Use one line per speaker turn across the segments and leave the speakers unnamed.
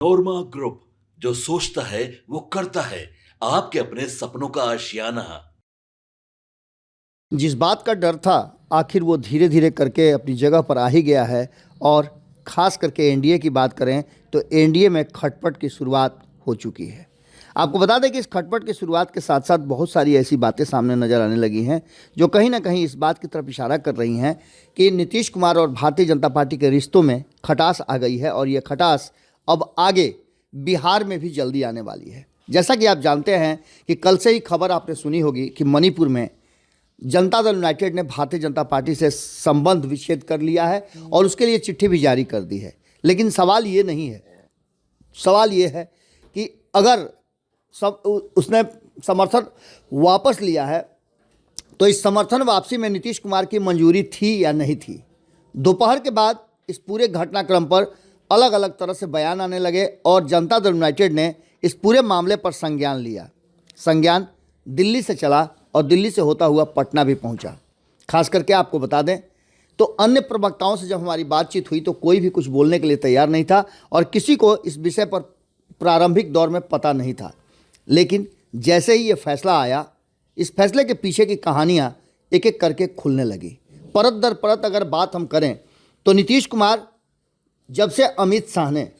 नोरमा group, जो सोचता है वो करता है। आपके अपने सपनों का आशियाना।
जिस बात का डर था, आखिर वो धीरे धीरे करके अपनी जगह पर आ ही गया है। और ख़ास करके एनडीए की बात करें तो एनडीए में खटपट की शुरुआत हो चुकी है। आपको बता दें कि इस खटपट की शुरुआत के साथ साथ बहुत सारी ऐसी बातें सामने नज़र आने लगी हैं जो कहीं ना कहीं इस बात की तरफ इशारा कर रही हैं कि नीतीश कुमार और भारतीय जनता पार्टी के रिश्तों में खटास आ गई है। और ये खटास अब आगे बिहार में भी जल्दी आने वाली है। जैसा कि आप जानते हैं कि कल से ही खबर आपने सुनी होगी कि मणिपुर में जनता दल यूनाइटेड ने भारतीय जनता पार्टी से संबंध विच्छेद कर लिया है और उसके लिए चिट्ठी भी जारी कर दी है। लेकिन सवाल ये नहीं है, सवाल ये है कि अगर सब उसने समर्थन वापस लिया है तो इस समर्थन वापसी में नीतीश कुमार की मंजूरी थी या नहीं थी। दोपहर के बाद इस पूरे घटनाक्रम पर अलग अलग तरह से बयान आने लगे और जनता दल यूनाइटेड ने इस पूरे मामले पर संज्ञान लिया। संज्ञान दिल्ली से चला और दिल्ली से होता हुआ पटना भी पहुंचा। खास करके आपको बता दें तो अन्य प्रवक्ताओं से जब हमारी बातचीत हुई तो कोई भी कुछ बोलने के लिए तैयार नहीं था और किसी को इस विषय पर प्रारंभिक दौर में पता नहीं था। लेकिन जैसे ही ये फैसला आया, इस फैसले के पीछे की कहानियाँ एक एक करके खुलने लगी। परत दर परत अगर बात हम करें तो नीतीश कुमार जब से अमित शाह ने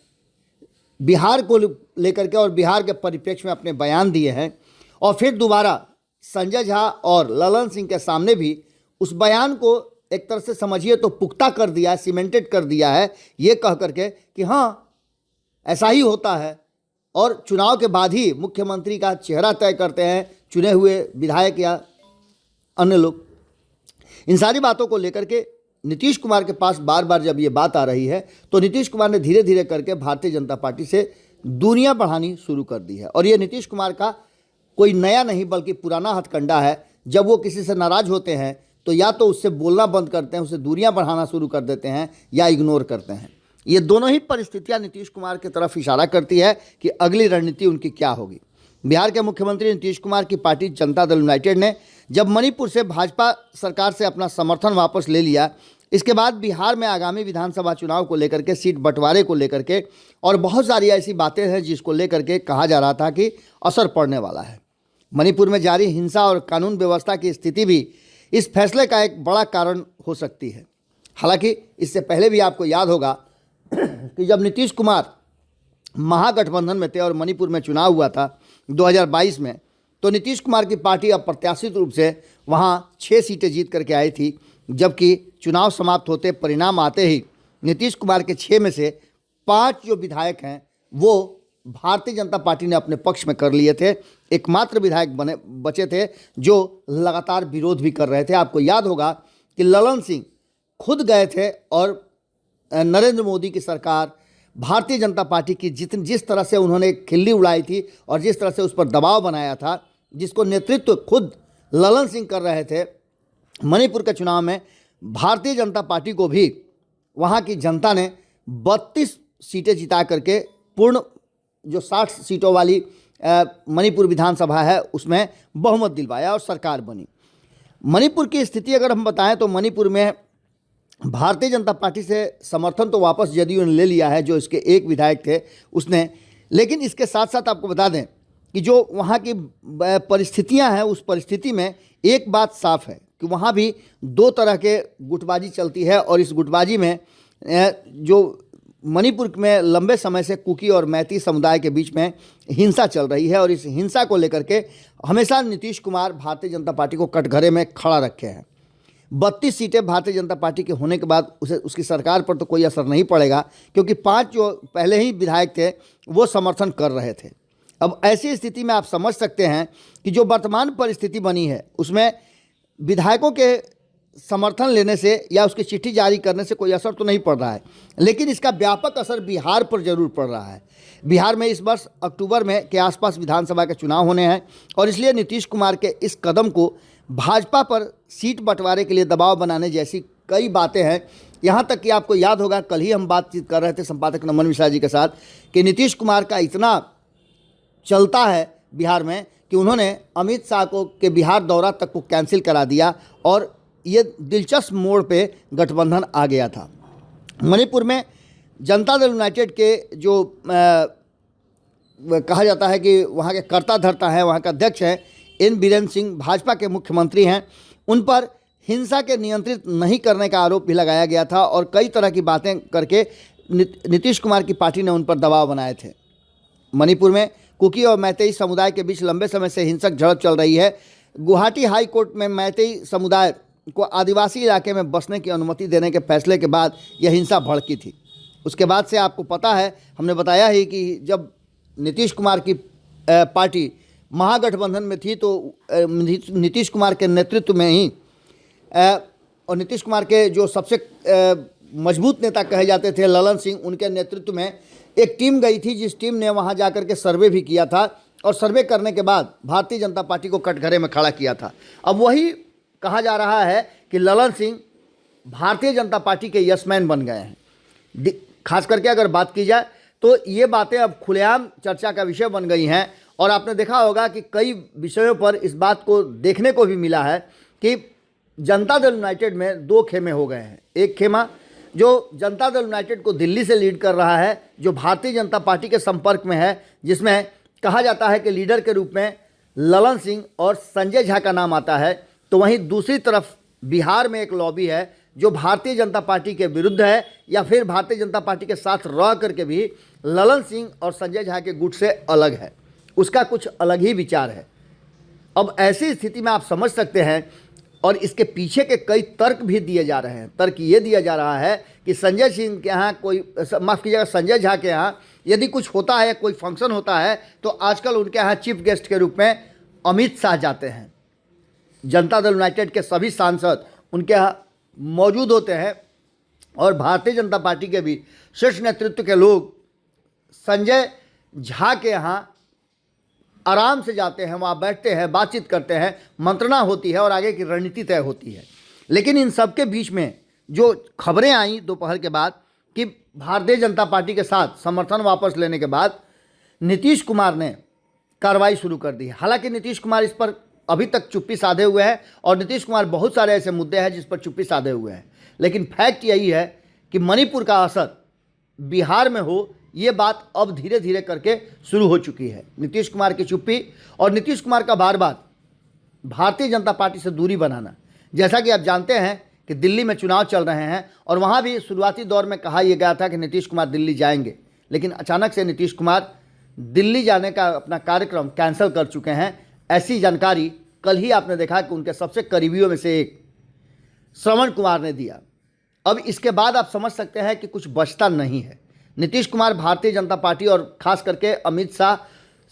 बिहार को लेकर के और बिहार के परिप्रेक्ष्य में अपने बयान दिए हैं और फिर दोबारा संजय झा और ललन सिंह के सामने भी उस बयान को एक तरह से समझिए तो पुख्ता कर दिया है, सीमेंटेड कर दिया है, ये कह करके कि हाँ ऐसा ही होता है और चुनाव के बाद ही मुख्यमंत्री का चेहरा तय करते हैं चुने हुए विधायक या अन्य लोग। इन सारी बातों को लेकर के नीतीश कुमार के पास बार बार जब ये बात आ रही है तो नीतीश कुमार ने धीरे धीरे करके भारतीय जनता पार्टी से दूरियां बढ़ानी शुरू कर दी है। और ये नीतीश कुमार का कोई नया नहीं बल्कि पुराना हथकंडा है। जब वो किसी से नाराज होते हैं तो या तो उससे बोलना बंद करते हैं, उससे दूरियां बढ़ाना शुरू कर देते हैं या इग्नोर करते हैं। ये दोनों ही परिस्थितियां नीतीश कुमार की तरफ इशारा करती है कि अगली रणनीति उनकी क्या होगी। बिहार के मुख्यमंत्री नीतीश कुमार की पार्टी जनता दल यूनाइटेड ने जब मणिपुर से भाजपा सरकार से अपना समर्थन वापस ले लिया, इसके बाद बिहार में आगामी विधानसभा चुनाव को लेकर के, सीट बंटवारे को लेकर के और बहुत सारी ऐसी बातें हैं जिसको लेकर के कहा जा रहा था कि असर पड़ने वाला है। मणिपुर में जारी हिंसा और कानून व्यवस्था की स्थिति भी इस फैसले का एक बड़ा कारण हो सकती है। हालांकि इससे पहले भी आपको याद होगा कि जब नीतीश कुमार महागठबंधन में थे और मणिपुर में चुनाव हुआ था 2022 में, तो नीतीश कुमार की पार्टी अप्रत्याशित रूप से वहाँ 6 सीटें जीत करके आई थी। जबकि चुनाव समाप्त होते, परिणाम आते ही नीतीश कुमार के 6 में से 5 जो विधायक हैं वो भारतीय जनता पार्टी ने अपने पक्ष में कर लिए थे। एकमात्र विधायक बचे थे जो लगातार विरोध भी कर रहे थे। आपको याद होगा कि ललन सिंह खुद गए थे और नरेंद्र मोदी की सरकार, भारतीय जनता पार्टी की जिस तरह से उन्होंने खिल्ली उड़ाई थी और जिस तरह से उस पर दबाव बनाया था, जिसको नेतृत्व खुद ललन सिंह कर रहे थे, मणिपुर के चुनाव में भारतीय जनता पार्टी को भी वहाँ की जनता ने 32 सीटें जिता करके पूर्ण जो 60 सीटों वाली मणिपुर विधानसभा है उसमें बहुमत दिलवाया और सरकार बनी। मणिपुर की स्थिति अगर हम बताएं तो मणिपुर में भारतीय जनता पार्टी से समर्थन तो वापस जदयू ने ले लिया है, जो इसके एक विधायक थे उसने। लेकिन इसके साथ साथ आपको बता दें कि जो वहाँ की परिस्थितियाँ हैं उस परिस्थिति में एक बात साफ है कि वहाँ भी 2 तरह के गुटबाजी चलती है और इस गुटबाजी में जो मणिपुर में लंबे समय से कुकी और मैती समुदाय के बीच में हिंसा चल रही है और इस हिंसा को लेकर के हमेशा नीतीश कुमार भारतीय जनता पार्टी को कटघरे में खड़ा रखे हैं। 32 सीटें भारतीय जनता पार्टी के होने के बाद उसकी सरकार पर तो कोई असर नहीं पड़ेगा क्योंकि 5 जो पहले ही विधायक थे वो समर्थन कर रहे थे। अब ऐसी स्थिति में आप समझ सकते हैं कि जो वर्तमान परिस्थिति बनी है उसमें विधायकों के समर्थन लेने से या उसकी चिट्ठी जारी करने से कोई असर तो नहीं पड़ रहा है, लेकिन इसका व्यापक असर बिहार पर जरूर पड़ रहा है। बिहार में इस वर्ष अक्टूबर में के आसपास विधानसभा के चुनाव होने हैं और इसलिए नीतीश कुमार के इस कदम को भाजपा पर सीट बंटवारे के लिए दबाव बनाने जैसी कई बातें हैं। यहाँ तक कि आपको याद होगा कल ही हम बातचीत कर रहे थे संपादक नमन मिश्रा जी के साथ कि नीतीश कुमार का इतना चलता है बिहार में कि उन्होंने अमित शाह को के बिहार दौरा तक को कैंसिल करा दिया और ये दिलचस्प मोड़ पे गठबंधन आ गया था। मणिपुर में जनता दल यूनाइटेड के जो कहा जाता है कि वहाँ के कर्ता धर्ता हैं, वहाँ का अध्यक्ष हैं एन बीरेंद्र सिंह, भाजपा के मुख्यमंत्री हैं, उन पर हिंसा के नियंत्रित नहीं करने का आरोप भी लगाया गया था और कई तरह की बातें करके नीतीश कुमार की पार्टी ने उन पर दबाव बनाए थे। मणिपुर में कुकी और मैतेई समुदाय के बीच लंबे समय से हिंसक झड़प चल रही है। गुवाहाटी हाई कोर्ट में मैतेई समुदाय को आदिवासी इलाके में बसने की अनुमति देने के फैसले के बाद यह हिंसा भड़की थी। उसके बाद से आपको पता है, हमने बताया ही कि जब नीतीश कुमार की पार्टी महागठबंधन में थी तो नीतीश कुमार के नेतृत्व में ही और नीतीश कुमार के जो सबसे मजबूत नेता कहे जाते थे ललन सिंह, उनके नेतृत्व में एक टीम गई थी, जिस टीम ने वहां जाकर के सर्वे भी किया था और सर्वे करने के बाद भारतीय जनता पार्टी को कटघरे में खड़ा किया था। अब वही कहा जा रहा है कि ललन सिंह भारतीय जनता पार्टी के यसमैन बन गए हैं। खास करके अगर बात की जाए तो ये बातें अब खुलेआम चर्चा का विषय बन गई हैं और आपने देखा होगा कि कई विषयों पर इस बात को देखने को भी मिला है कि जनता दल यूनाइटेड में दो खेमे हो गए हैं। एक खेमा जो जनता दल यूनाइटेड को दिल्ली से लीड कर रहा है, जो भारतीय जनता पार्टी के संपर्क में है, जिसमें कहा जाता है कि लीडर के रूप में ललन सिंह और संजय झा का नाम आता है। तो वहीं दूसरी तरफ बिहार में एक लॉबी है जो भारतीय जनता पार्टी के विरुद्ध है या फिर भारतीय जनता पार्टी के साथ रह करके भी ललन सिंह और संजय झा के गुट से अलग है, उसका कुछ अलग ही विचार है। अब ऐसी स्थिति में आप समझ सकते हैं और इसके पीछे के कई तर्क भी दिए जा रहे हैं। तर्क ये दिया जा रहा है कि संजय सिंह के यहाँ माफ़ कीजिएगा, संजय झा के यहाँ यदि कुछ होता है, कोई फंक्शन होता है, तो आजकल उनके यहाँ चीफ गेस्ट के रूप में अमित शाह जाते हैं। जनता दल यूनाइटेड के सभी सांसद उनके यहाँ मौजूद होते हैं और भारतीय जनता पार्टी के भी शीर्ष नेतृत्व के लोग संजय झा के यहाँ आराम से जाते हैं, वहाँ बैठते हैं, बातचीत करते हैं, मंत्रणा होती है और आगे की रणनीति तय होती है। लेकिन इन सब के बीच में जो खबरें आई दोपहर के बाद कि भारतीय जनता पार्टी के साथ समर्थन वापस लेने के बाद नीतीश कुमार ने कार्रवाई शुरू कर दी है। हालांकि नीतीश कुमार इस पर अभी तक चुप्पी साधे हुए हैं और नीतीश कुमार बहुत सारे ऐसे मुद्दे हैं जिस पर चुप्पी साधे हुए हैं, लेकिन फैक्ट यही है कि मणिपुर का असर बिहार में हो, ये बात अब धीरे धीरे करके शुरू हो चुकी है। नीतीश कुमार की चुप्पी और नीतीश कुमार का बार बार भारतीय जनता पार्टी से दूरी बनाना, जैसा कि आप जानते हैं कि दिल्ली में चुनाव चल रहे हैं और वहाँ भी शुरुआती दौर में कहा यह गया था कि नीतीश कुमार दिल्ली जाएंगे, लेकिन अचानक से नीतीश कुमार दिल्ली जाने का अपना कार्यक्रम कैंसिल कर चुके हैं। ऐसी जानकारी कल ही आपने देखा कि उनके सबसे करीबियों में से एक श्रवण कुमार ने दिया। अब इसके बाद आप समझ सकते हैं कि कुछ बचता नहीं है। नीतीश कुमार भारतीय जनता पार्टी और खास करके अमित शाह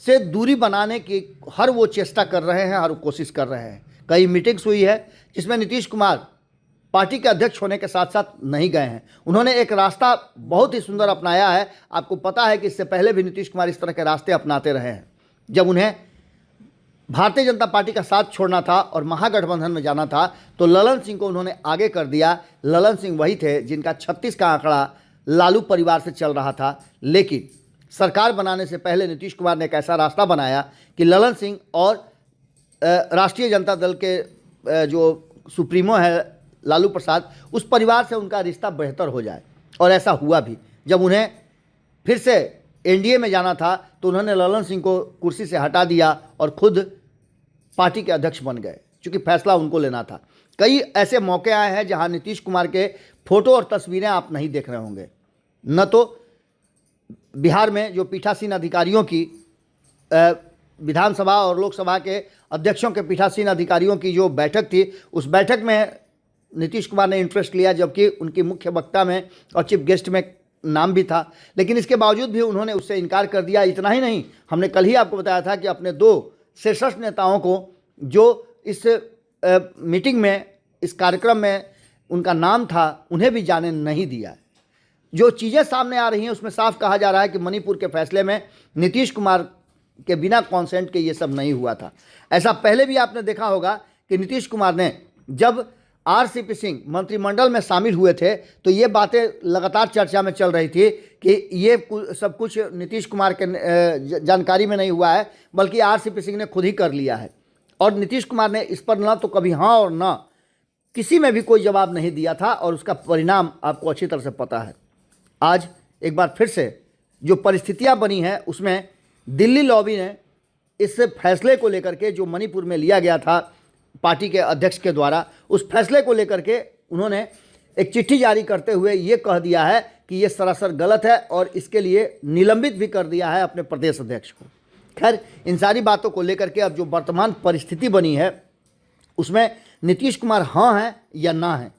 से दूरी बनाने की हर वो चेष्टा कर रहे हैं, हर कोशिश कर रहे हैं। कई मीटिंग्स हुई है जिसमें नीतीश कुमार पार्टी के अध्यक्ष होने के साथ साथ नहीं गए हैं। उन्होंने एक रास्ता बहुत ही सुंदर अपनाया है। आपको पता है कि इससे पहले भी नीतीश कुमार इस तरह के रास्ते अपनाते रहे हैं। जब उन्हें भारतीय जनता पार्टी का साथ छोड़ना था और महागठबंधन में जाना था तो ललन सिंह को उन्होंने आगे कर दिया। ललन सिंह वही थे जिनका 36 का आंकड़ा लालू परिवार से चल रहा था, लेकिन सरकार बनाने से पहले नीतीश कुमार ने एक ऐसा रास्ता बनाया कि ललन सिंह और राष्ट्रीय जनता दल के जो सुप्रीमो है लालू प्रसाद, उस परिवार से उनका रिश्ता बेहतर हो जाए। और ऐसा हुआ भी। जब उन्हें फिर से एनडीए में जाना था तो उन्होंने ललन सिंह को कुर्सी से हटा दिया और खुद पार्टी के अध्यक्ष बन गए, क्योंकि फैसला उनको लेना था। कई ऐसे मौके आए हैं जहां नीतीश कुमार के फोटो और तस्वीरें आप नहीं देख रहे होंगे। न तो बिहार में जो पीठासीन अधिकारियों की विधानसभा और लोकसभा के अध्यक्षों के पीठासीन अधिकारियों की जो बैठक थी, उस बैठक में नीतीश कुमार ने इंटरेस्ट लिया, जबकि उनकी मुख्य वक्ता में और चीफ गेस्ट में नाम भी था, लेकिन इसके बावजूद भी उन्होंने उससे इनकार कर दिया। इतना ही नहीं, हमने कल ही आपको बताया था कि अपने 2 शीर्ष नेताओं को जो इस मीटिंग में, इस कार्यक्रम में उनका नाम था, उन्हें भी जाने नहीं दिया। जो चीज़ें सामने आ रही हैं उसमें साफ कहा जा रहा है कि मणिपुर के फैसले में नीतीश कुमार के बिना कॉन्सेंट के ये सब नहीं हुआ था। ऐसा पहले भी आपने देखा होगा कि नीतीश कुमार ने जब आरसीपी सिंह मंत्रिमंडल में शामिल हुए थे तो ये बातें लगातार चर्चा में चल रही थी कि ये सब कुछ नीतीश कुमार के जानकारी में नहीं हुआ है, बल्कि आरसीपी सिंह ने खुद ही कर लिया है। और नीतीश कुमार ने इस पर ना तो कभी हाँ और ना किसी में भी कोई जवाब नहीं दिया था और उसका परिणाम आपको अच्छी तरह से पता है। आज एक बार फिर से जो परिस्थितियां बनी हैं उसमें दिल्ली लॉबी ने इस फैसले को लेकर के जो मणिपुर में लिया गया था पार्टी के अध्यक्ष के द्वारा, उस फैसले को लेकर के उन्होंने एक चिट्ठी जारी करते हुए ये कह दिया है कि ये सरासर गलत है और इसके लिए निलंबित भी कर दिया है अपने प्रदेश अध्यक्ष को। खैर, इन सारी बातों को लेकर के अब जो वर्तमान परिस्थिति बनी है उसमें नीतीश कुमार हाँ हैं या ना हैं,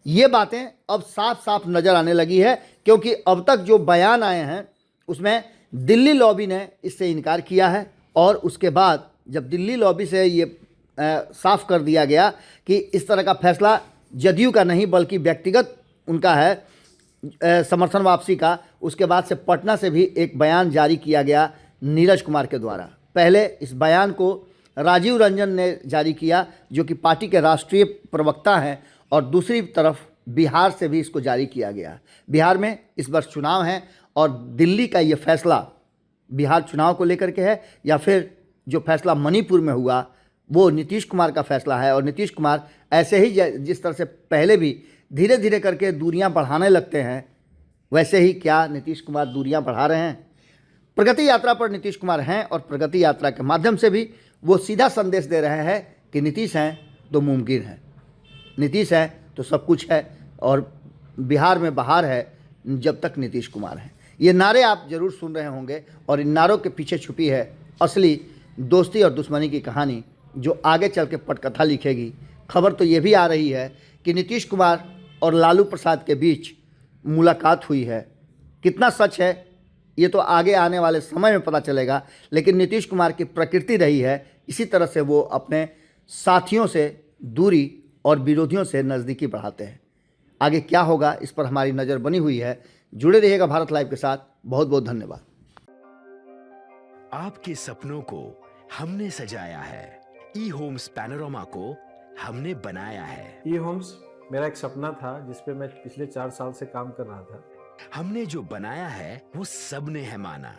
ये बातें अब साफ साफ नज़र आने लगी है, क्योंकि अब तक जो बयान आए हैं उसमें दिल्ली लॉबी ने इससे इनकार किया है और उसके बाद जब दिल्ली लॉबी से ये साफ कर दिया गया कि इस तरह का फैसला जदयू का नहीं बल्कि व्यक्तिगत उनका है समर्थन वापसी का, उसके बाद से पटना से भी एक बयान जारी किया गया नीरज कुमार के द्वारा। पहले इस बयान को राजीव रंजन ने जारी किया जो कि पार्टी के राष्ट्रीय प्रवक्ता हैं, और दूसरी तरफ बिहार से भी इसको जारी किया गया। बिहार में इस वर्ष चुनाव हैं और दिल्ली का ये फैसला बिहार चुनाव को लेकर के है या फिर जो फैसला मणिपुर में हुआ वो नीतीश कुमार का फैसला है। और नीतीश कुमार ऐसे ही जिस तरह से पहले भी धीरे धीरे करके दूरियां बढ़ाने लगते हैं, वैसे ही क्या नीतीश कुमार दूरियां बढ़ा रहे हैं? प्रगति यात्रा पर नीतीश कुमार हैं और प्रगति यात्रा के माध्यम से भी वो सीधा संदेश दे रहे हैं कि नीतीश हैं तो मुमकिन है, नीतीश हैं तो सब कुछ है और बिहार में बहार है जब तक नीतीश कुमार हैं। ये नारे आप जरूर सुन रहे होंगे और इन नारों के पीछे छुपी है असली दोस्ती और दुश्मनी की कहानी जो आगे चल के पटकथा लिखेगी। खबर तो ये भी आ रही है कि नीतीश कुमार और लालू प्रसाद के बीच मुलाकात हुई है। कितना सच है ये तो आगे आने वाले समय में पता चलेगा, लेकिन नीतीश कुमार की प्रकृति रही है इसी तरह से वो अपने साथियों से दूरी और विरोधियों से नज़दीकी बढ़ाते हैं। आगे क्या होगा इस पर हमारी नज़र बनी हुई है। जुड़े रहिएगा भारत लाइव के साथ। बहुत बहुत धन्यवाद।
आपके सपनों को हमने सजाया है, ई होम्स पैनोरमा को हमने बनाया है।
ई होम्स मेरा एक सपना था जिस पे मैं पिछले 4 साल से काम कर रहा था।
हमने जो बनाया है वो सबने है माना।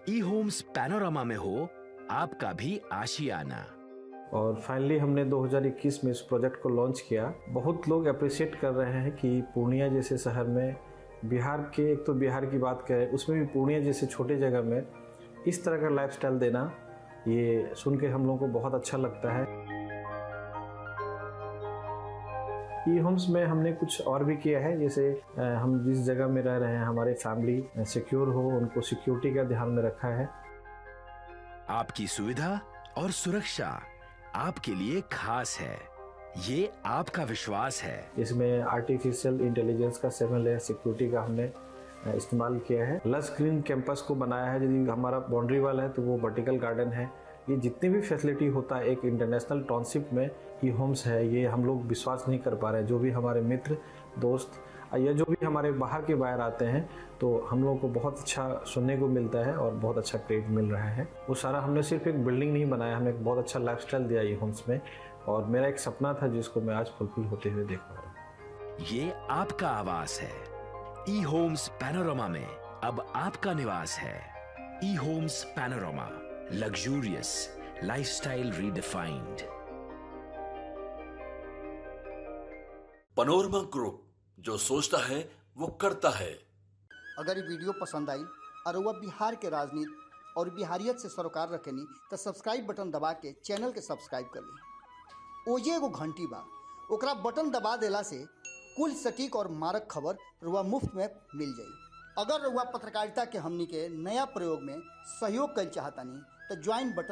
ई होम्स पैनोरमा में हो आपका भी आशियाना।
और फाइनली हमने 2021 में इस प्रोजेक्ट को लॉन्च किया। बहुत लोग अप्रिशिएट कर रहे हैं कि पूर्णिया जैसे शहर में, बिहार के, एक तो बिहार की बात करें उसमें भी पूर्णिया जैसे छोटे जगह में इस तरह का लाइफस्टाइल देना, ये सुन के हम लोगों को बहुत अच्छा लगता है। ई होम्स में हमने कुछ और भी किया है, जैसे हम जिस जगह में रह रहे हैं हमारे फैमिली सिक्योर हो, उनको सिक्योरिटी का ध्यान में रखा है।
आपकी सुविधा और सुरक्षा आपके लिए खास है, ये आपका विश्वास है।
इसमें आर्टिफिशियल इंटेलिजेंस का 7 लेयर सिक्योरिटी का हमने इस्तेमाल किया है। लस ग्रीन कैंपस को बनाया है। यदि हमारा बाउंड्री वाल है तो वो वर्टिकल गार्डन है। ये जितनी भी फैसिलिटी होता है एक इंटरनेशनल टाउनशिप में ई होम्स है, ये हम लोग विश्वास नहीं कर पा रहे हैं। जो भी हमारे मित्र दोस्त या जो भी हमारे बाहर के बाहर आते हैं तो हम लोगों को बहुत अच्छा सुनने को मिलता है और बहुत अच्छा क्रेडिट मिल रहा है। वो सारा हमने सिर्फ एक बिल्डिंग नहीं बनाया, हमें एक बहुत अच्छा लाइफस्टाइल दिया ई होम्स में, और मेरा एक सपना था जिसको मैं आज फुलफिल होते हुए देख पा रहा हूँ।
ये आपका आवास है। ई होम्स पैनोरमा में अब आपका निवास है। E homes Panorama, luxurious lifestyle redefined.
Panorama group, जो सोचता है वो करता है।
अगर ये वीडियो पसंद आई और वह बिहार के राजनीति और बिहारियत से सरोकार रखेनी तो सब्सक्राइब बटन दबा के चैनल के सब्सक्राइब कर ली। ओजे एगो घंटी बा, ओकरा बटन दबा देला से कुल सटीक और मारक खबर रुआ मुफ्त में मिल जाई। अगर रुआ पत्रकारिता के हमनी के नया प्रयोग में सहयोग कर चाहतानी तो ज्वाइन बटन